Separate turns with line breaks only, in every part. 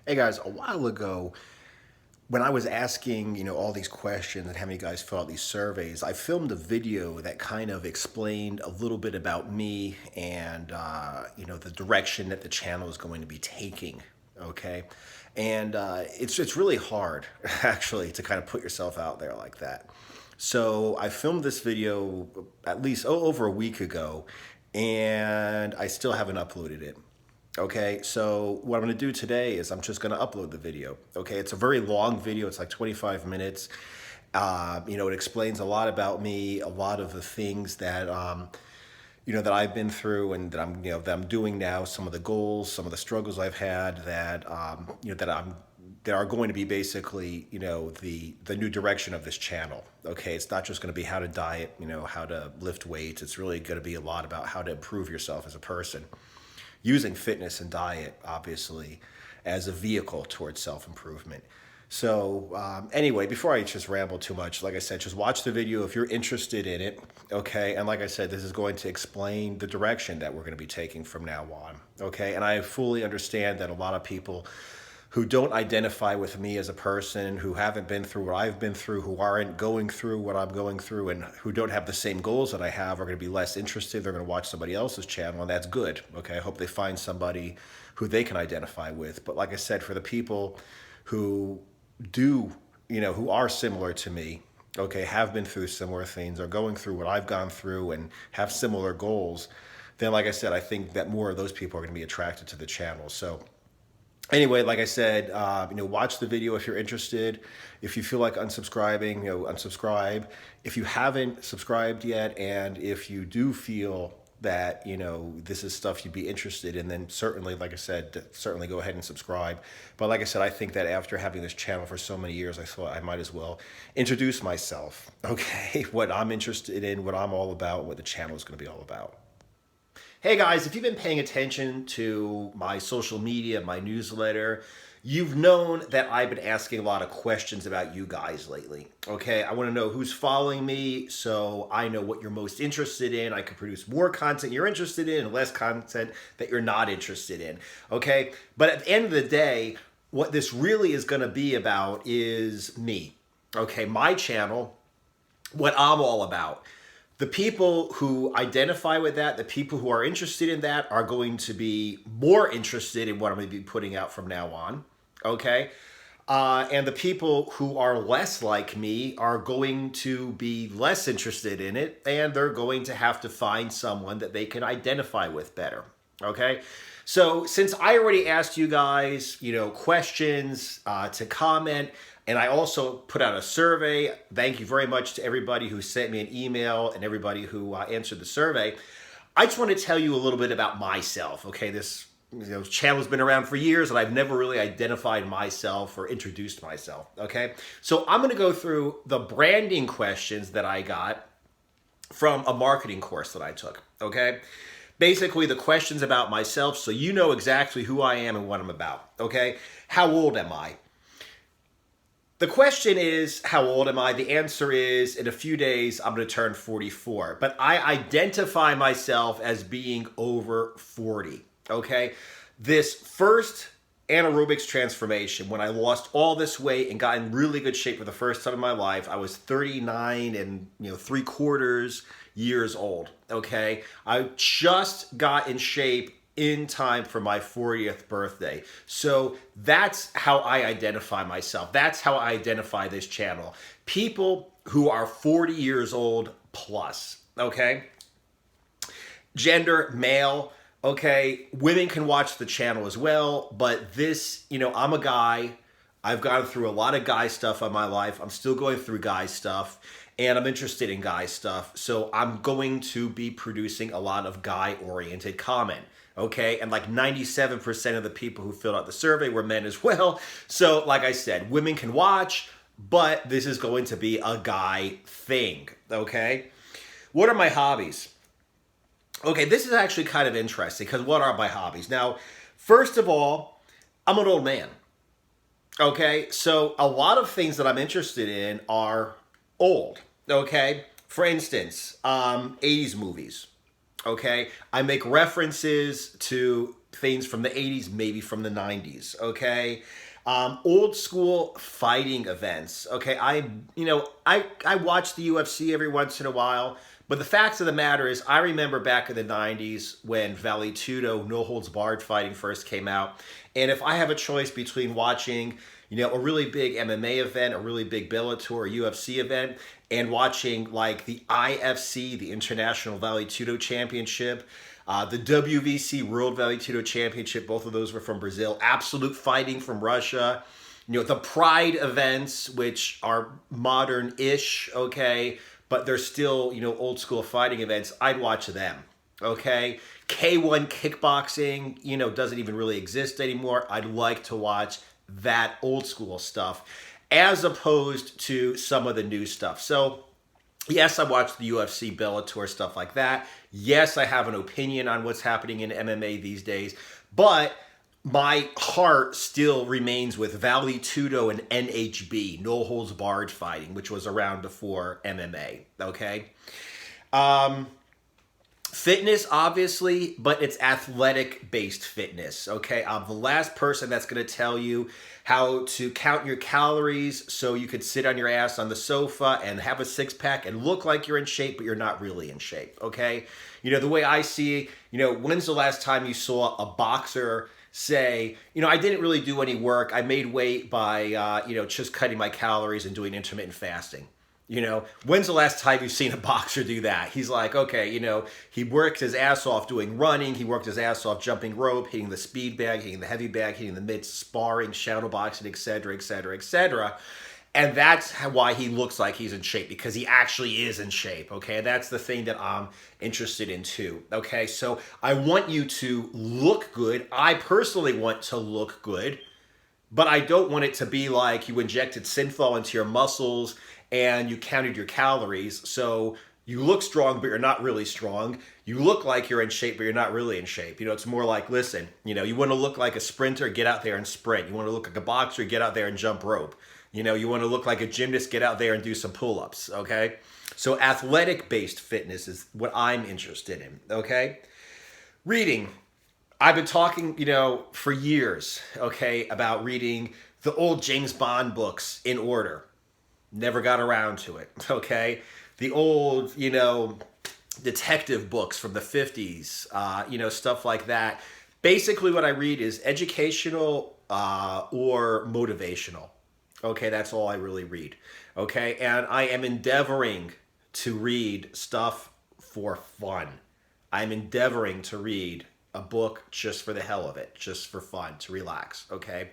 Hey guys, a while ago, when I was asking, all these questions and having you guys fill out these surveys, I filmed a video that kind of explained a little bit about me and, the direction that the channel is going to be taking. Okay. And it's really hard, actually, to kind of put yourself out there like that. So I filmed this video at least over a week ago, and I still haven't uploaded it. Okay, so what I'm going to do today is I'm just going to upload the video. Okay, it's a very long video. It's like 25 minutes. It explains a lot about me, a lot of the things that that I've been through and that I'm doing now. Some of the goals, some of the struggles I've had that that are going to be basically the new direction of this channel. Okay, it's not just going to be how to diet, how to lift weights. It's really going to be a lot about how to improve yourself as a person, using fitness and diet, obviously, as a vehicle towards self improvement. So, anyway, before I just ramble too much, like I said, just watch the video if you're interested in it. Okay. And like I said, this is going to explain the direction that we're going to be taking from now on. Okay. And I fully understand that a lot of people who don't identify with me as a person, who haven't been through what I've been through, who aren't going through what I'm going through, and who don't have the same goals that I have are going to be less interested. They're going to watch somebody else's channel, and that's good. Okay, I hope they find somebody who they can identify with. But like I said, for the people who do, who are similar to me, okay, have been through similar things, are going through what I've gone through, and have similar goals, then like I said, I think that more of those people are going to be attracted to the channel. So anyway, like I said, watch the video if you're interested. If you feel like unsubscribing, unsubscribe. If you haven't subscribed yet, and if you do feel that this is stuff you'd be interested in, then certainly, like I said, certainly go ahead and subscribe. But like I said, I think that after having this channel for so many years, I thought I might as well introduce myself. Okay, what I'm interested in, what I'm all about, what the channel is going to be all about. Hey guys, if you've been paying attention to my social media, my newsletter, you've known that I've been asking a lot of questions about you guys lately. Okay, I want to know who's following me so I know what you're most interested in. I can produce more content you're interested in and less content that you're not interested in. Okay, but at the end of the day, what this really is going to be about is me. Okay, my channel, what I'm all about. The people who identify with that, the people who are interested in that, are going to be more interested in what I'm going to be putting out from now on. Okay. And the people who are less like me are going to be less interested in it, and they're going to have to find someone that they can identify with better. Okay. So since I already asked you guys, questions to comment, and I also put out a survey. Thank you very much to everybody who sent me an email and everybody who answered the survey. I just want to tell you a little bit about myself. Okay, this channel's been around for years, and I've never really identified myself or introduced myself. Okay, so I'm going to go through the branding questions that I got from a marketing course that I took. Okay, basically the questions about myself, so you know exactly who I am and what I'm about. Okay, how old am I? The question is, how old am I? The answer is, in a few days, I'm going to turn 44. But I identify myself as being over 40. Okay? This first anaerobics transformation, when I lost all this weight and got in really good shape for the first time in my life, I was 39 and 3/4 years old. Okay? I just got in shape in time for my 40th birthday. So that's how I identify myself. That's how I identify this channel. People who are 40 years old plus, okay? Gender, male, okay? Women can watch the channel as well, but this, I'm a guy. I've gone through a lot of guy stuff in my life. I'm still going through guy stuff, and I'm interested in guy stuff. So I'm going to be producing a lot of guy-oriented comment. Okay, and like 97% of the people who filled out the survey were men as well. So, like I said, women can watch, but this is going to be a guy thing. Okay, what are my hobbies? Okay, this is actually kind of interesting because what are my hobbies? Now, first of all, I'm an old man. Okay, so a lot of things that I'm interested in are old. Okay, for instance, 80s movies. Okay, I make references to things from the 80s, maybe from the 90s. Okay, old school fighting events. Okay, I watch the UFC every once in a while, but the facts of the matter is, I remember back in the 90s when Vale Tudo No Holds Barred fighting first came out, and if I have a choice between watching a really big MMA event, a really big Bellator or UFC event, and watching like the IFC, the International Vale Tudo Championship, the WVC World Vale Tudo Championship, both of those were from Brazil. Absolute Fighting from Russia. The Pride events, which are modern-ish, okay, but they're still, old school fighting events. I'd watch them, okay? K1 kickboxing, doesn't even really exist anymore. I'd like to watch that old school stuff as opposed to some of the new stuff. So yes, I watch the UFC, Bellator, stuff like that. Yes, I have an opinion on what's happening in MMA these days, but my heart still remains with Vale Tudo and NHB, No Holds Barred fighting, which was around before MMA, okay? Fitness, obviously, but it's athletic-based fitness, okay? I'm the last person that's going to tell you how to count your calories so you could sit on your ass on the sofa and have a six-pack and look like you're in shape, but you're not really in shape, okay? The way I see, when's the last time you saw a boxer say, I didn't really do any work, I made weight by, just cutting my calories and doing intermittent fasting? When's the last time you've seen a boxer do that? He's like, okay, he worked his ass off doing running. He worked his ass off jumping rope, hitting the speed bag, hitting the heavy bag, hitting the mitts, sparring, shadow boxing, et cetera, et cetera, et cetera. And that's why he looks like he's in shape, because he actually is in shape, okay? That's the thing that I'm interested in too, okay? So I want you to look good. I personally want to look good, but I don't want it to be like you injected synthol into your muscles and you counted your calories. So you look strong, but you're not really strong. You look like you're in shape, but you're not really in shape. It's more like, listen, you want to look like a sprinter, get out there and sprint. You want to look like a boxer, get out there and jump rope. You want to look like a gymnast, get out there and do some pull-ups, okay? So athletic-based fitness is what I'm interested in, okay? Reading. I've been talking, for years, okay, about reading the old James Bond books in order. Never got around to it, okay? The old, detective books from the 50s, stuff like that. Basically what I read is educational or motivational. Okay, that's all I really read. Okay, and I am endeavoring to read stuff for fun. I'm endeavoring to read a book just for the hell of it, just for fun, to relax, okay?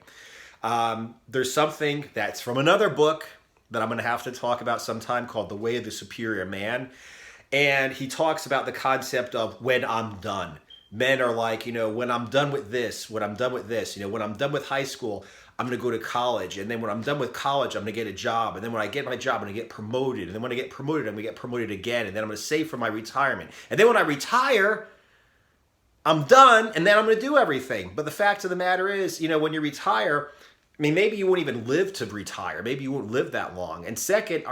There's something that's from another book that I'm going to have to talk about sometime called The Way of the Superior Man. And he talks about the concept of when I'm done. Men are like, when I'm done with this, when I'm done with this, when I'm done with high school, I'm going to go to college. And then when I'm done with college, I'm going to get a job. And then when I get my job, I'm going to get promoted. And then when I get promoted, I'm going to get promoted again. And then I'm going to save for my retirement. And then when I retire, I'm done. And then I'm going to do everything. But the fact of the matter is, when you retire, maybe you won't even live to retire. Maybe you won't live that long. And second,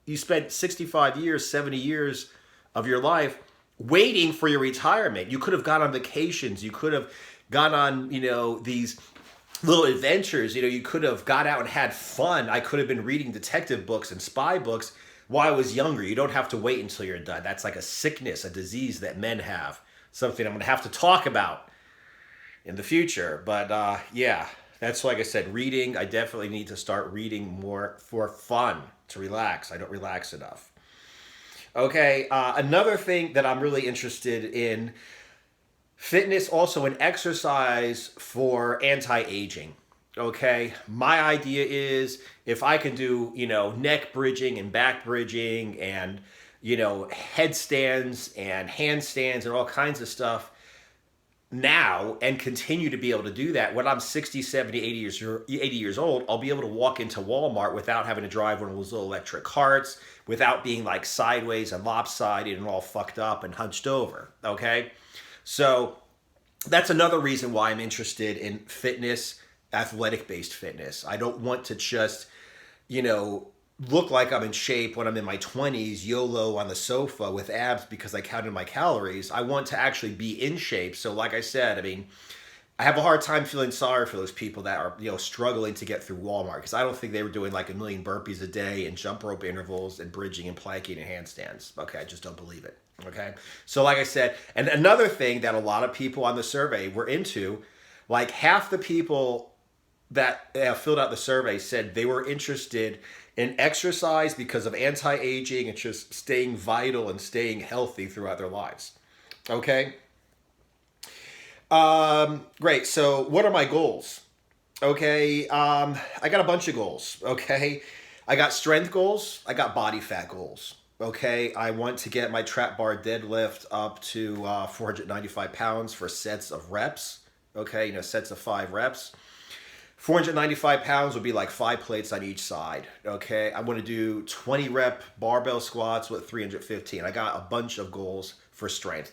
you spent 65 years, 70 years of your life waiting for your retirement. You could have gone on vacations. You could have gone on, these little adventures. You could have got out and had fun. I could have been reading detective books and spy books while I was younger. You don't have to wait until you're done. That's like a sickness, a disease that men have. Something I'm going to have to talk about in the future. But yeah. That's like I said, reading. I definitely need to start reading more for fun, to relax. I don't relax enough. Okay, another thing that I'm really interested in, fitness, also an exercise for anti-aging. Okay, my idea is if I can do, neck bridging and back bridging and, headstands and handstands and all kinds of stuff, now and continue to be able to do that when I'm 60, 70, 80 years old, I'll be able to walk into Walmart without having to drive one of those little electric carts, without being like sideways and lopsided and all fucked up and hunched over, okay? So that's another reason why I'm interested in fitness, athletic-based fitness. I don't want to just, look like I'm in shape when I'm in my 20s, YOLO on the sofa with abs because I counted my calories. I want to actually be in shape. So, like I said, I mean, I have a hard time feeling sorry for those people that are, struggling to get through Walmart because I don't think they were doing like a million burpees a day and jump rope intervals and bridging and planking and handstands. Okay, I just don't believe it. Okay, so like I said, and another thing that a lot of people on the survey were into, like half the people that filled out the survey said they were interested in exercise because of anti-aging and just staying vital and staying healthy throughout their lives. Okay. Great. So, what are my goals? Okay. I got a bunch of goals. Okay. I got strength goals. I got body fat goals. Okay. I want to get my trap bar deadlift up to 495 pounds for sets of reps. Okay. Sets of 5 reps. 495 pounds would be like 5 plates on each side. Okay. I want to do 20 rep barbell squats with 315. I got a bunch of goals for strength.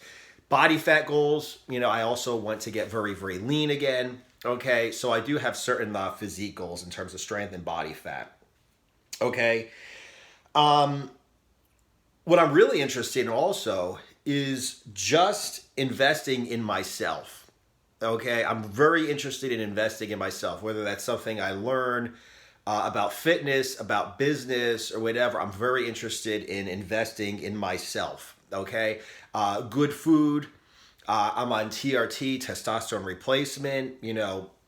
Body fat goals, I also want to get very, very lean again. Okay. So I do have certain physique goals in terms of strength and body fat. Okay. What I'm really interested in also is just investing in myself. Okay, I'm very interested in investing in myself, whether that's something I learn about fitness, about business, or whatever. I'm very interested in investing in myself. Okay, good food. I'm on TRT, testosterone replacement.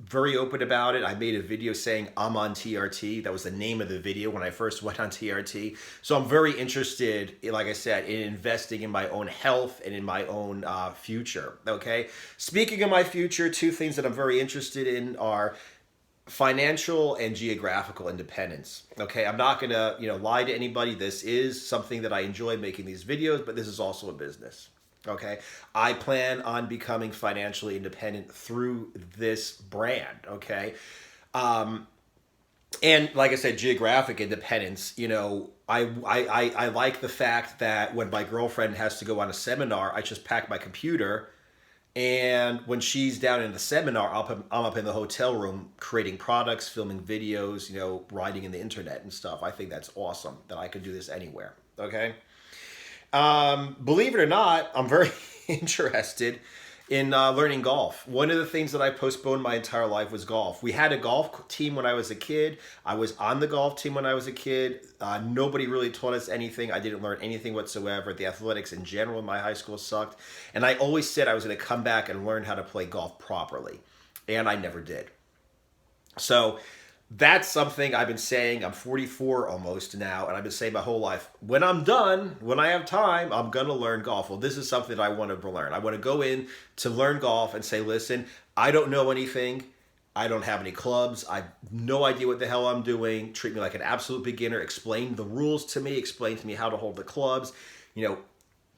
Very open about it. I made a video saying I'm on TRT. That was the name of the video when I first went on TRT. So I'm very interested, like I said, in investing in my own health and in my own future. Okay. Speaking of my future, 2 things that I'm very interested in are financial and geographical independence. Okay. I'm not going to, lie to anybody. This is something that I enjoy making these videos, but this is also a business. Okay. I plan on becoming financially independent through this brand. Okay. And like I said, geographic independence, I like the fact that when my girlfriend has to go on a seminar, I just pack my computer. And when she's down in the seminar, I'm up in the hotel room creating products, filming videos, writing in the internet and stuff. I think that's awesome that I could do this anywhere. Okay. Believe it or not, I'm very interested in learning golf. One of the things that I postponed my entire life was golf. We had a golf team when I was a kid. I was on the golf team when I was a kid. Nobody really taught us anything. I didn't learn anything whatsoever. The athletics in general in my high school sucked. And I always said I was going to come back and learn how to play golf properly. And I never did. So that's something I've been saying. I'm 44 almost now, and I've been saying my whole life, when I'm done, when I have time, I'm going to learn golf. Well, this is something I want to learn. I want to go in to learn golf and say, listen, I don't know anything. I don't have any clubs. I have no idea what the hell I'm doing. Treat me like an absolute beginner. Explain the rules to me. Explain to me how to hold the clubs.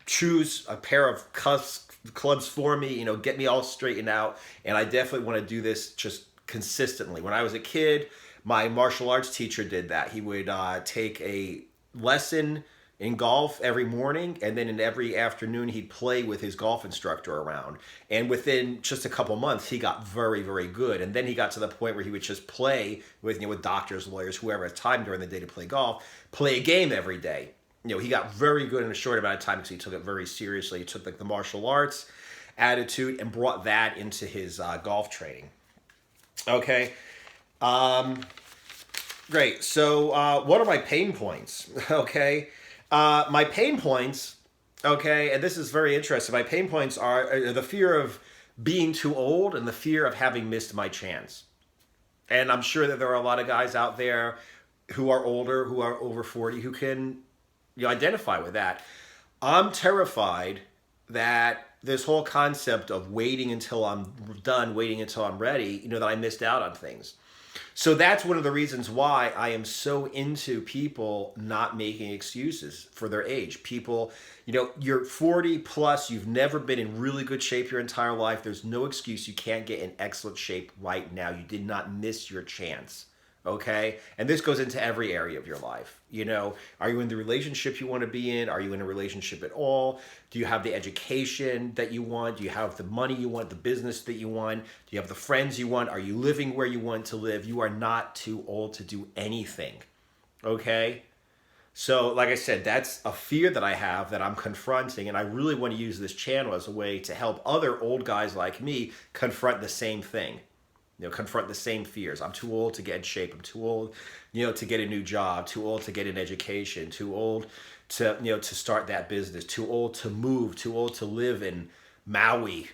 Choose a pair of clubs for me. Get me all straightened out. And I definitely want to do this just consistently. When I was a kid, my martial arts teacher did that. He would take a lesson in golf every morning, and then in every afternoon he'd play with his golf instructor around. And within just a couple months, he got very, very good. And then he got to the point where he would just play with doctors, lawyers, whoever has time during the day to play golf, play a game every day. He got very good in a short amount of time because he took it very seriously. He took the martial arts attitude and brought that into his golf training. Okay. Great. So, what are my pain points? Okay. My pain points, okay, and this is very interesting. My pain points are the fear of being too old and the fear of having missed my chance. And I'm sure that there are a lot of guys out there who are older, who are over 40, who can identify with that. I'm terrified that this whole concept of waiting until I'm done, waiting until I'm ready, that I missed out on things. So that's one of the reasons why I am so into people not making excuses for their age. People, you're 40 plus, you've never been in really good shape your entire life. There's no excuse you can't get in excellent shape right now. You did not miss your chance. Okay. And this goes into every area of your life. Are you in the relationship you want to be in? Are you in a relationship at all? Do you have the education that you want? Do you have the money you want, the business that you want? Do you have the friends you want? Are you living where you want to live? You are not too old to do anything. Okay? So, like I said, that's a fear that I have that I'm confronting, and I really want to use this channel as a way to help other old guys like me confront the same thing. Confront the same fears. I'm too old to get in shape. I'm too old, to get a new job. Too old to get an education. Too old to, to start that business. Too old to move. Too old to live in Maui,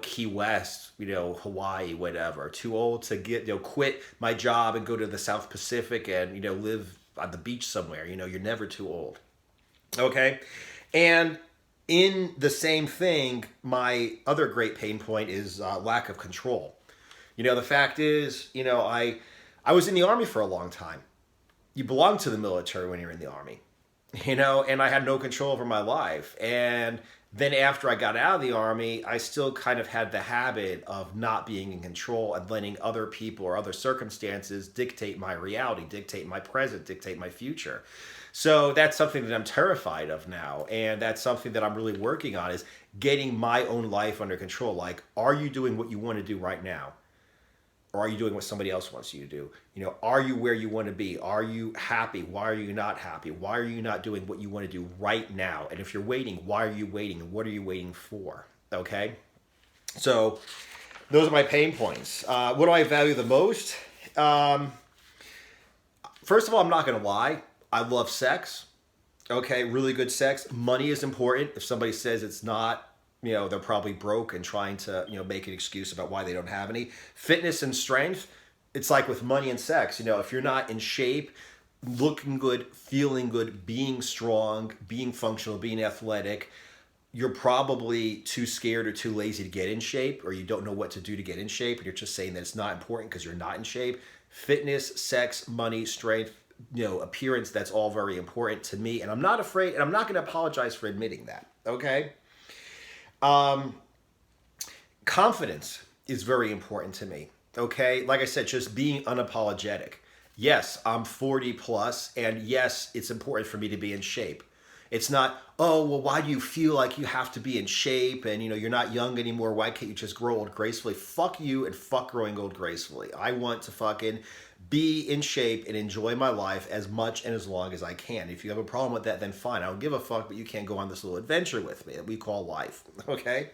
Key West, Hawaii, whatever. Too old to get, quit my job and go to the South Pacific and, live on the beach somewhere. You're never too old. Okay. And in the same thing, my other great pain point is lack of control. The fact is, I was in the Army for a long time. You belong to the military when you're in the Army, and I had no control over my life. And then after I got out of the Army, I still kind of had the habit of not being in control and letting other people or other circumstances dictate my reality, dictate my present, dictate my future. So that's something that I'm terrified of now. And that's something that I'm really working on, is getting my own life under control. Like, are you doing what you want to do right now? Or are you doing what somebody else wants you to do? Are you where you want to be? Are you happy? Why are you not happy? Why are you not doing what you want to do right now? And if you're waiting, why are you waiting? And what are you waiting for? Okay? So those are my pain points. What do I value the most? First of all, I'm not going to lie. I love sex. Okay, really good sex. Money is important. If somebody says it's not, they're probably broke and trying to, make an excuse about why they don't have any. Fitness and strength, it's like with money and sex. If you're not in shape, looking good, feeling good, being strong, being functional, being athletic, you're probably too scared or too lazy to get in shape, or you don't know what to do to get in shape, and you're just saying that it's not important because you're not in shape. Fitness, sex, money, strength, appearance, that's all very important to me. And I'm not afraid, and I'm not going to apologize for admitting that. Okay? Confidence is very important to me. Okay. Like I said, just being unapologetic. Yes, I'm 40 plus, and yes, it's important for me to be in shape. It's not, oh, well, why do you feel like you have to be in shape and, you're not young anymore? Why can't you just grow old gracefully? Fuck you and fuck growing old gracefully. I want to fucking be in shape and enjoy my life as much and as long as I can. If you have a problem with that, then fine. I don't give a fuck, but you can't go on this little adventure with me that we call life. Okay?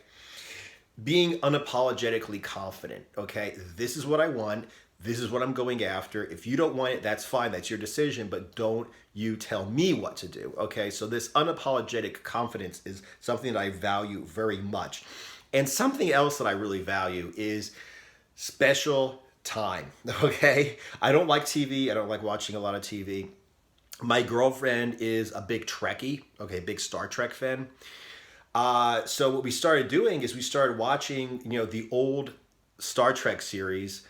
Being unapologetically confident. Okay? This is what I want. This is what I'm going after. If you don't want it, that's fine. That's your decision, but don't you tell me what to do. Okay? So this unapologetic confidence is something that I value very much. And something else that I really value is special time. Okay? I don't like TV. I don't like watching a lot of TV. My girlfriend is a big Trekkie. Okay, big Star Trek fan. So what we started doing is we started watching, the old Star Trek series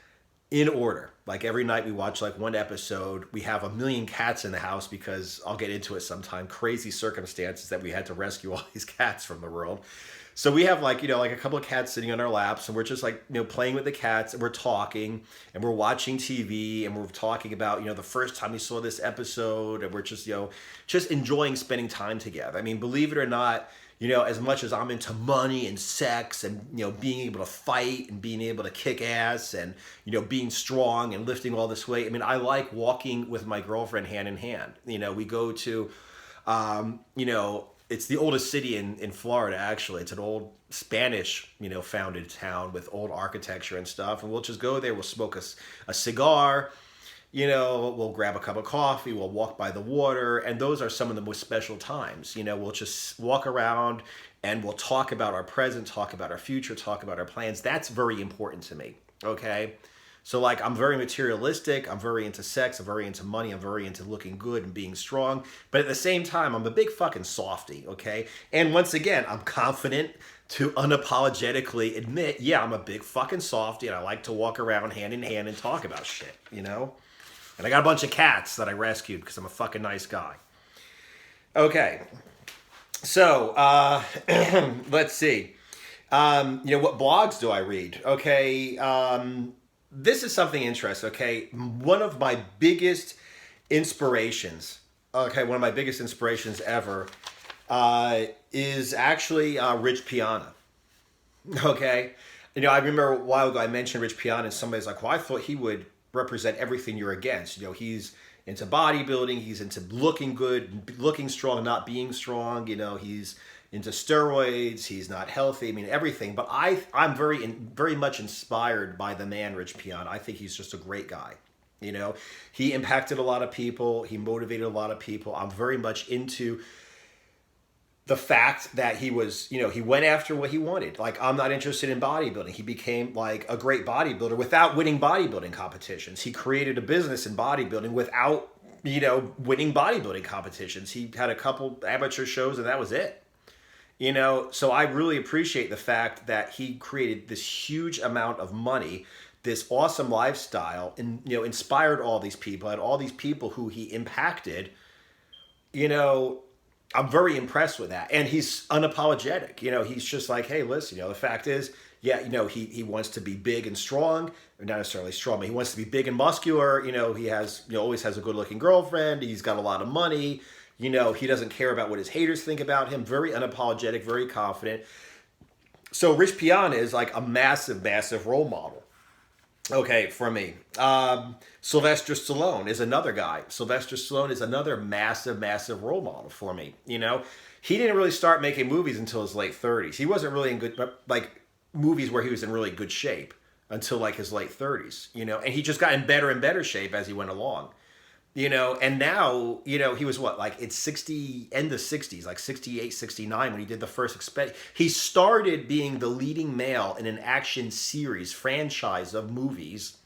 in order. Like every night we watch like one episode. We have 1 million cats in the house because I'll get into it sometime. Crazy circumstances that we had to rescue all these cats from the world. So we have like a couple of cats sitting on our laps, and we're just like, playing with the cats, and we're talking, and we're watching TV, and we're talking about, the first time we saw this episode, and we're just, just enjoying spending time together. I mean, believe it or not, as much as I'm into money and sex and, being able to fight and being able to kick ass and, being strong and lifting all this weight. I mean, I like walking with my girlfriend hand in hand. We go to, it's the oldest city in Florida, actually. It's an old Spanish, founded town with old architecture and stuff. And we'll just go there. We'll smoke a cigar. We'll grab a cup of coffee, we'll walk by the water, and those are some of the most special times. We'll just walk around and we'll talk about our present, talk about our future, talk about our plans. That's very important to me, okay? So, like, I'm very materialistic, I'm very into sex, I'm very into money, I'm very into looking good and being strong, but at the same time, I'm a big fucking softie, okay? And once again, I'm confident to unapologetically admit, yeah, I'm a big fucking softie, and I like to walk around hand in hand and talk about shit, And I got a bunch of cats that I rescued because I'm a fucking nice guy. Okay. So, let's see. What blogs do I read? Okay. This is something interesting. Okay. One of my biggest inspirations, ever, is actually Rich Piana. Okay. I remember a while ago I mentioned Rich Piana and somebody's like, well, I thought he would represent everything you're against. He's into bodybuilding. He's into looking good, looking strong, not being strong. You know, he's into steroids. He's not healthy. I mean, everything. But I'm very much inspired by the man, Rich Piana. I think he's just a great guy. You know, he impacted a lot of people. He motivated a lot of people. I'm very much into the fact that he was, you know, he went after what he wanted. Like, I'm not interested in bodybuilding. He became like a great bodybuilder without winning bodybuilding competitions. He created a business in bodybuilding without, you know, winning bodybuilding competitions. He had a couple amateur shows and that was it. You know, so I really appreciate the fact that he created this huge amount of money, this awesome lifestyle, and, you know, inspired all these people, and all these people who he impacted. You know, I'm very impressed with that. And he's unapologetic. You know, he's just like, hey, listen, you know, the fact is, yeah, you know, he wants to be big and strong, or not necessarily strong, but he wants to be big and muscular. You know, he has, you know, always has a good looking girlfriend. He's got a lot of money. You know, he doesn't care about what his haters think about him. Very unapologetic, very confident. So Rich Piana is like a massive, massive role model. Okay, for me. Sylvester Stallone is another guy. Sylvester Stallone is another massive, massive role model for me. You know, he didn't really start making movies until his late 30s. He wasn't really in good, like, movies where he was in really good shape until like his late 30s, you know, and he just got in better and better shape as he went along. You know, and now, you know, he was what, like it's 60, end of 60s, like 68, 69 when he did the first he started being the leading male in an action series franchise of movies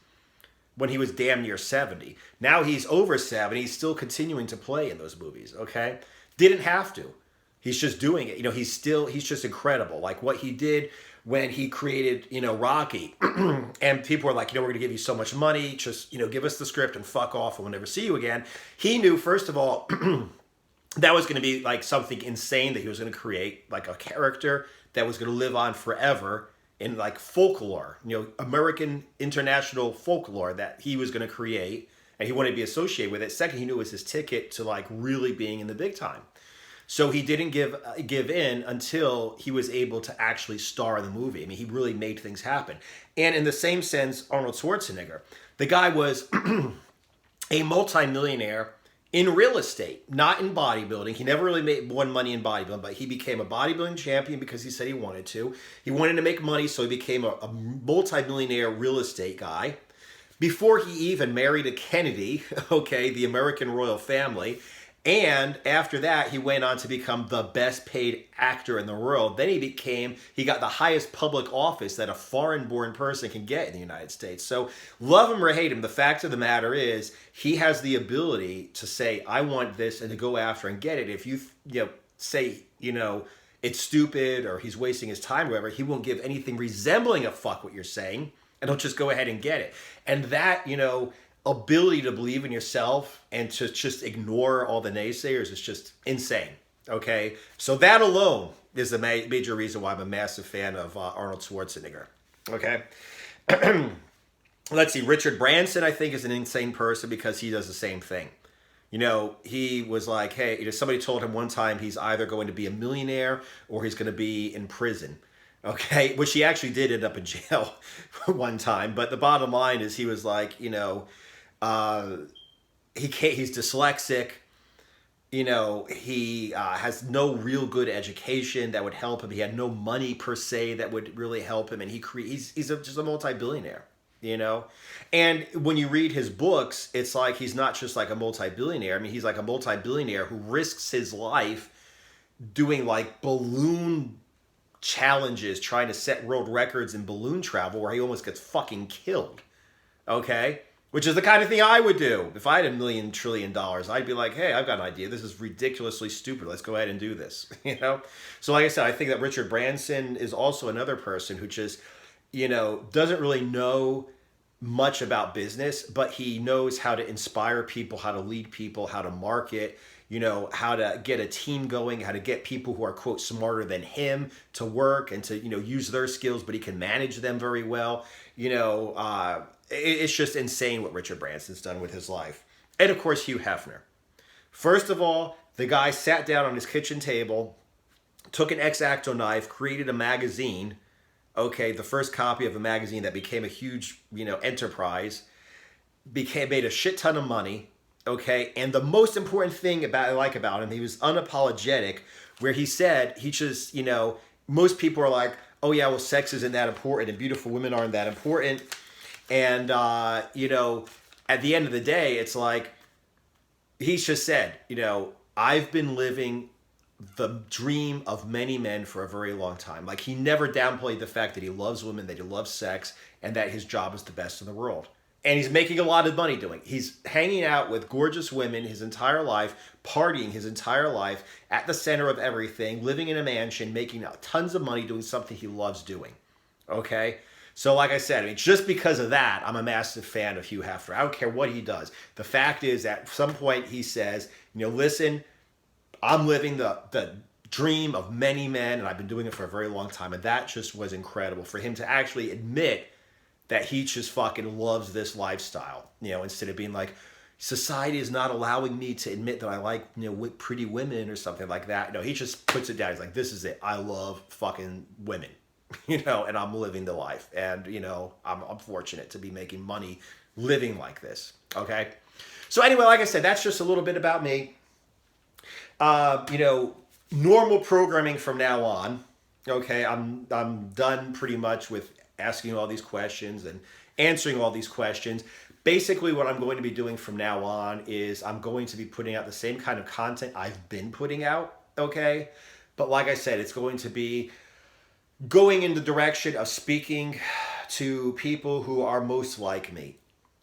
when he was damn near 70. Now he's over 70, he's still continuing to play in those movies, okay? Didn't have to. He's just doing it. You know, he's just incredible. Like what he did when he created, you know, Rocky, and people were like, you know, we're going to give you so much money, just, you know, give us the script and fuck off and we'll never see you again. He knew, first of all, that was going to be like something insane that he was going to create, like a character that was going to live on forever in like folklore, you know, American international folklore that he was going to create, and he wanted to be associated with it. Second, he knew it was his ticket to like really being in the big time. So he didn't give in until he was able to actually star in the movie. I mean, he really made things happen. And in the same sense, Arnold Schwarzenegger, the guy was a multimillionaire in real estate, not in bodybuilding. He never really won money in bodybuilding, but he became a bodybuilding champion because he said he wanted to. He wanted to make money, so he became a multimillionaire real estate guy. Before he even married a Kennedy, okay, the American royal family. And after that, he went on to become the best paid actor in the world. Then he got the highest public office that a foreign-born person can get in the United States. So love him or hate him, the fact of the matter is he has the ability to say, I want this, and to go after and get it. If you know, say, you know, it's stupid or he's wasting his time or whatever, he won't give anything resembling a fuck what you're saying, and he'll just go ahead and get it. And that, you know, ability to believe in yourself and to just ignore all the naysayers is just insane. Okay, so that alone is a major reason why I'm a massive fan of Arnold Schwarzenegger. Okay, let's see. Richard Branson, I think, is an insane person because he does the same thing. You know, he was like, hey, you know, somebody told him one time he's either going to be a millionaire or he's going to be in prison. Okay, which he actually did end up in jail one time. But the bottom line is he was like, you know, he's dyslexic, you know, he has no real good education that would help him. He had no money per se that would really help him, and he's just a multi-billionaire, you know. And when you read his books, it's like he's not just like a multi-billionaire. I mean, he's like a multi-billionaire who risks his life doing like balloon challenges, trying to set world records in balloon travel where he almost gets fucking killed. Okay? Which is the kind of thing I would do. If I had $1 trillion, I'd be like, hey, I've got an idea. This is ridiculously stupid. Let's go ahead and do this. You know? So like I said, I think that Richard Branson is also another person who just, you know, doesn't really know much about business, but he knows how to inspire people, how to lead people, how to market, you know, how to get a team going, how to get people who are, quote, smarter than him to work and to, you know, use their skills, but he can manage them very well. You know, it's just insane what Richard Branson's done with his life. And of course, Hugh Hefner. First of all, the guy sat down on his kitchen table, took an X-Acto knife, created a magazine, okay, the first copy of a magazine that became a huge, you know, enterprise, made a shit ton of money, Okay, and the most important thing about I like about him, he was unapologetic, where he said he just, most people are like, oh yeah, well, sex isn't that important, and beautiful women aren't that important, and at the end of the day, it's like he's just said, I've been living the dream of many men for a very long time. Like, he never downplayed the fact that he loves women, that he loves sex, and that his job is the best in the world. And he's making a lot of money doing it. He's hanging out with gorgeous women his entire life, partying his entire life, at the center of everything, living in a mansion, making tons of money doing something he loves doing. Okay? So, like I said, I mean, just because of that, I'm a massive fan of Hugh Hefner. I don't care what he does. The fact is, at some point, he says, listen, I'm living the dream of many men, and I've been doing it for a very long time. And that just was incredible for him to actually admit that he just fucking loves this lifestyle, instead of being like, society is not allowing me to admit that I like, pretty women or something like that. No, he just puts it down. He's like, this is it. I love fucking women, and I'm living the life. And, I'm fortunate to be making money living like this. Okay. So anyway, like I said, that's just a little bit about me. Normal programming from now on. Okay. I'm done pretty much with asking all these questions and answering all these questions. Basically, what I'm going to be doing from now on is I'm going to be putting out the same kind of content I've been putting out, okay? But like I said, it's going to be going in the direction of speaking to people who are most like me,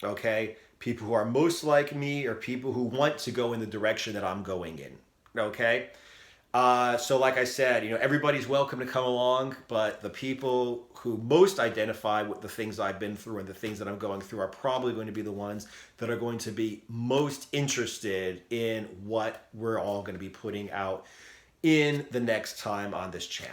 okay? People who are most like me, or people who want to go in the direction that I'm going in, okay? So like I said, everybody's welcome to come along, but the people who most identify with the things I've been through and the things that I'm going through are probably going to be the ones that are going to be most interested in what we're all going to be putting out in the next time on this channel.